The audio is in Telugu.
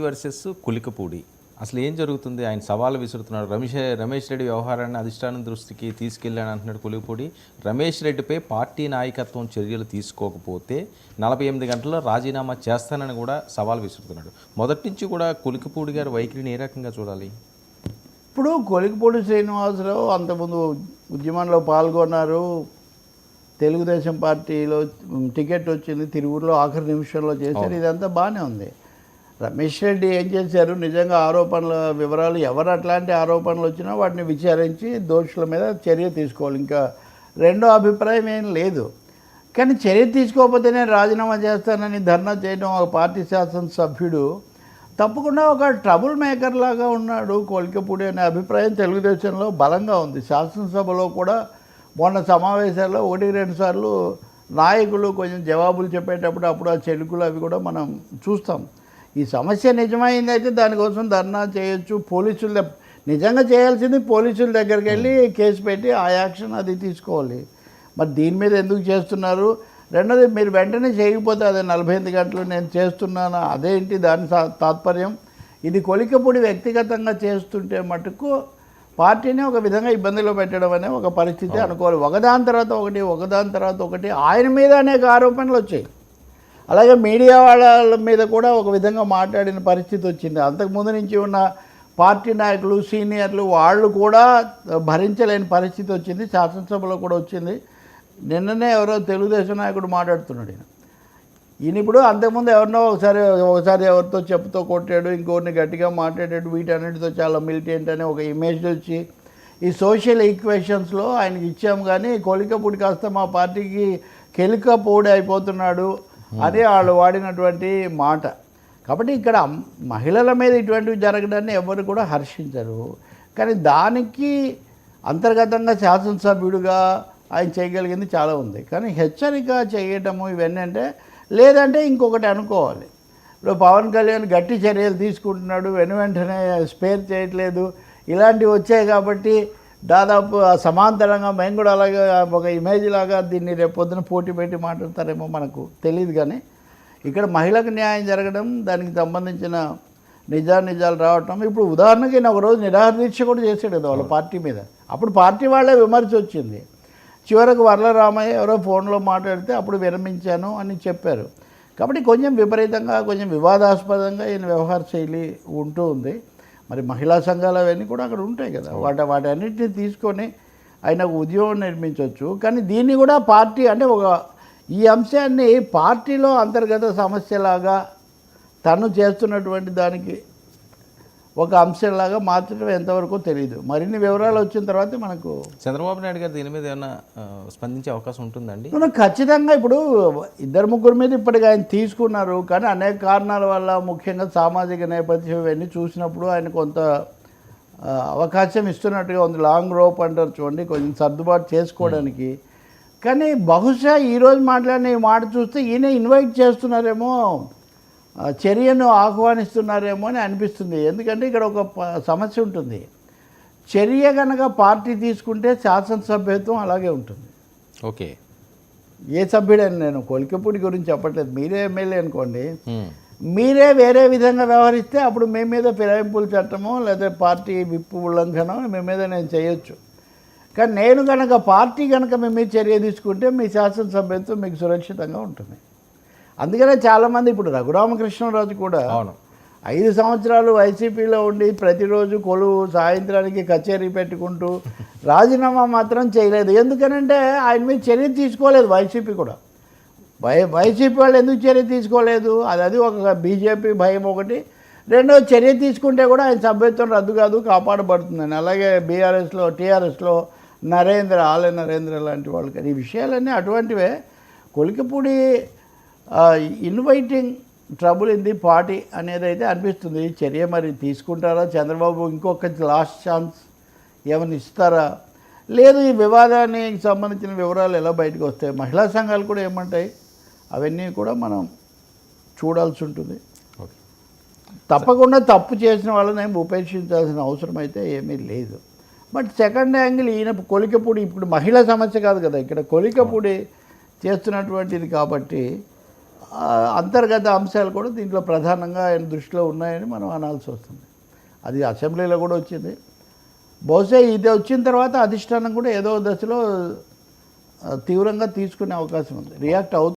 వర్సెస్ కులికపూడి అసలు ఏం జరుగుతుంది? ఆయన సవాలు విసురుతున్నాడు. రమేష్ రెడ్డి వ్యవహారాన్ని అధిష్టానం దృష్టికి తీసుకెళ్ళాను అంటున్నాడు కులికపూడి. రమేష్ రెడ్డిపై పార్టీ నాయకత్వం చర్యలు తీసుకోకపోతే 48 గంటల్లో రాజీనామా చేస్తానని కూడా సవాల్ విసురుతున్నాడు. మొదటి నుంచి కూడా కులికపూడి గారి వైఖరిని ఏ రకంగా చూడాలి? ఇప్పుడు కొలికపూడి శ్రీనివాసరావు అంతకుముందు ఉద్యమంలో పాల్గొన్నారు. తెలుగుదేశం పార్టీలో టికెట్ వచ్చింది, తిరువురులో ఆఖరి నిమిషంలో చేశారు. ఇదంతా బాగానే ఉంది. రమేష్ రెడ్డి ఏం చేశారు? నిజంగా ఆరోపణల వివరాలు ఎవరు అట్లాంటి ఆరోపణలు వచ్చినా వాటిని విచారించి దోషుల మీద చర్య తీసుకోవాలి. ఇంకా రెండో అభిప్రాయం ఏం లేదు. కానీ చర్య తీసుకోకపోతేనే రాజీనామా చేస్తానని ధర్నా చేయడం ఒక పార్టీ శాసనసభ్యుడు తప్పకుండా ఒక ట్రబుల్ మేకర్ లాగా ఉన్నాడు కొలికపూడి అనే అభిప్రాయం తెలుగుదేశంలో బలంగా ఉంది. శాసనసభలో కూడా మొన్న సమావేశాల్లో 1-2 సార్లు నాయకులు కొంచెం జవాబులు చెప్పేటప్పుడు అప్పుడు ఆ చెలుకులు అవి కూడా మనం చూస్తాం. ఈ సమస్య నిజమైందైతే దానికోసం ధర్నా చేయొచ్చు. పోలీసుల నిజంగా చేయాల్సింది పోలీసుల దగ్గరికి వెళ్ళి కేసు పెట్టి ఆ యాక్షన్ అది తీసుకోవాలి. మరి దీని మీద ఎందుకు చేస్తున్నారు? రెండోది, మీరు వెంటనే చేయకపోతే అదే 48 గంటలు నేను చేస్తున్నాను అదేంటి దాని తాత్పర్యం? ఇది కొలికపూడి వ్యక్తిగతంగా చేస్తుంటే మటుకు పార్టీని ఒక విధంగా ఇబ్బందిలో పెట్టడం అనే ఒక పరిస్థితి అనుకోవాలి. ఒకదాని తర్వాత ఒకటి ఆయన మీద అనేక ఆరోపణలు వచ్చాయి. అలాగే మీడియా వాళ్ళ మీద కూడా ఒక విధంగా మాట్లాడిన పరిస్థితి వచ్చింది. అంతకుముందు నుంచి ఉన్న పార్టీ నాయకులు సీనియర్లు వాళ్ళు కూడా భరించలేని పరిస్థితి వచ్చింది. శాసనసభలో కూడా వచ్చింది. నిన్ననే ఎవరో తెలుగుదేశం నాయకుడు మాట్లాడుతున్నాడు. ఈయన ఇప్పుడు అంతకుముందు ఎవరినో ఒకసారి ఎవరితో చెప్పుతో కొట్టాడు, ఇంకోరిని గట్టిగా మాట్లాడాడు. వీటన్నిటితో చాలా మిలిటెంట్ అనే ఒక ఇమేజ్ వచ్చి ఈ సోషల్ ఈక్వేషన్స్లో ఆయనకి ఇచ్చాము. కానీ కొలికపూడి కాస్త మా పార్టీకి కెలికపూడి అయిపోతున్నాడు అని వాళ్ళు వాడినటువంటి మాట. కాబట్టి ఇక్కడ మహిళల మీద ఇటువంటివి జరగడాన్ని ఎవరు కూడా హర్షించరు. కానీ దానికి అంతర్గతంగా శాసనసభ్యుడిగా ఆయన చేయగలిగింది చాలా ఉంది. కానీ హెచ్చరిక చేయటము ఇవన్నీ అంటే లేదంటే ఇంకొకటి అనుకోవాలి. ఇప్పుడు పవన్ కళ్యాణ్ గట్టి చర్యలు తీసుకుంటున్నాడు, వెంటనే స్పేర్ చేయట్లేదు, ఇలాంటివి వచ్చాయి కాబట్టి దాదాపు సమాంతరంగా మేము కూడా అలాగే ఒక ఇమేజ్ లాగా దీన్ని రేపొద్దున పోటీ పెట్టి మాట్లాడతారేమో మనకు తెలియదు. కానీ ఇక్కడ మహిళకు న్యాయం జరగడం, దానికి సంబంధించిన నిజాలు రావటం. ఇప్పుడు ఉదాహరణకి నేను ఒకరోజు నిరాహార దీక్ష కూడా చేశాడు కదా వాళ్ళ పార్టీ మీద. అప్పుడు పార్టీ వాళ్ళే విమర్శ వచ్చింది. చివరకు వరలరామయ్య ఎవరో ఫోన్లో మాట్లాడితే అప్పుడు విరమించాను అని చెప్పారు. కాబట్టి కొంచెం విపరీతంగా, కొంచెం వివాదాస్పదంగా ఈయన వ్యవహార శైలి ఉంటూ ఉంది. మరి మహిళా సంఘాలు అవన్నీ కూడా అక్కడ ఉంటాయి కదా, వాటన్నిటిని తీసుకొని ఆయన ఉద్యోగం నిర్మించవచ్చు. కానీ దీన్ని కూడా పార్టీ అంటే ఈ అంశాన్ని పార్టీలో అంతర్గత సమస్యలాగా తను చేస్తున్నటువంటి దానికి ఒక అంశంలాగా మార్చడం ఎంతవరకు తెలియదు. మరిన్ని వివరాలు వచ్చిన తర్వాత మనకు చంద్రబాబు నాయుడు గారు దీని మీద ఏమైనా స్పందించే అవకాశం ఉంటుందండి? ఖచ్చితంగా ఇప్పుడు 2-3 మీద ఇప్పటికి ఆయన తీసుకున్నారు. కానీ అనేక కారణాల వల్ల, ముఖ్యంగా సామాజిక నేపథ్యం ఇవన్నీ చూసినప్పుడు ఆయన కొంత అవకాశం ఇస్తున్నట్టుగా ఉంది. లాంగ్ రోప్ అంటారు చూడండి, కొంచెం సర్దుబాటు చేసుకోవడానికి. కానీ బహుశా ఈరోజు మాట్లాడిన ఈ మాట చూస్తే ఈయన ఇన్వైట్ చేస్తున్నారేమో, చర్యను ఆహ్వానిస్తున్నారేమో అని అనిపిస్తుంది. ఎందుకంటే ఇక్కడ ఒక సమస్య ఉంటుంది. చర్య కనుక పార్టీ తీసుకుంటే శాసనసభ్యత్వం అలాగే ఉంటుంది. ఓకే, ఏ సభ్యుడని, నేను కొలికపూడి గురించి చెప్పట్లేదు, మీరే ఎమ్మెల్యే అనుకోండి, మీరే వేరే విధంగా వ్యవహరిస్తే అప్పుడు మీ మీద ఫిరాయింపుల చట్టమో లేదా పార్టీ విప్పు ఉల్లంఘనో మీ మీద నేను చేయొచ్చు. కానీ నేను కనుక పార్టీ కనుక మీ మీద చర్య తీసుకుంటే మీ శాసనసభ్యత్వం మీకు సురక్షితంగా ఉంటుంది. అందుకనే చాలామంది ఇప్పుడు రఘురామకృష్ణరాజు కూడా 5 సంవత్సరాలు వైసీపీలో ఉండి ప్రతిరోజు కొలువు సాయంత్రానికి కచేరీ పెట్టుకుంటూ రాజీనామా మాత్రం చేయలేదు. ఎందుకనంటే ఆయన మీద చర్య తీసుకోలేదు వైసీపీ కూడా. వైసీపీ వాళ్ళు ఎందుకు చర్య తీసుకోలేదు? అది ఒక బీజేపీ భయం ఒకటి. రెండో, చర్య తీసుకుంటే కూడా ఆయన సభ్యత్వం రద్దు కాదు, కాపాడబడుతుందని. అలాగే బీఆర్ఎస్లో, టీఆర్ఎస్లో ఆలయ నరేంద్ర లాంటి వాళ్ళు. కానీ ఈ విషయాలన్నీ అటువంటివే. Kolikapudi inviting trouble in the party అనేది అయితే అనిపిస్తుంది. చర్య మరి తీసుకుంటారా? చంద్రబాబు ఇంకొక లాస్ట్ ఛాన్స్ ఏమైనా ఇస్తారా? లేదు, ఈ వివాదానికి సంబంధించిన వివరాలు ఎలా బయటకు వస్తాయి, మహిళా సంఘాలు కూడా ఏమంటాయి, అవన్నీ కూడా మనం చూడాల్సి ఉంటుంది. తప్పకుండా తప్పు చేసిన వాళ్ళని ఏమి ఉపేక్షించాల్సిన అవసరం అయితే ఏమీ లేదు. బట్ సెకండ్ యాంగిల్, ఈయన కొలికపూడి ఇప్పుడు మహిళా సమస్య కాదు కదా, ఇక్కడ కొలికపూడి చేస్తున్నటువంటిది కాబట్టి అంతర్గత అంశాలు కూడా దీంట్లో ప్రధానంగా ఆయన దృష్టిలో ఉన్నాయని మనం అనాల్సి వస్తుంది. అది అసెంబ్లీలో కూడా వచ్చింది. బహుశా ఇది వచ్చిన తర్వాత అధిష్టానం కూడా ఏదో దశలో తీవ్రంగా తీసుకునే అవకాశం ఉంది, రియాక్ట్ అవుతుంది.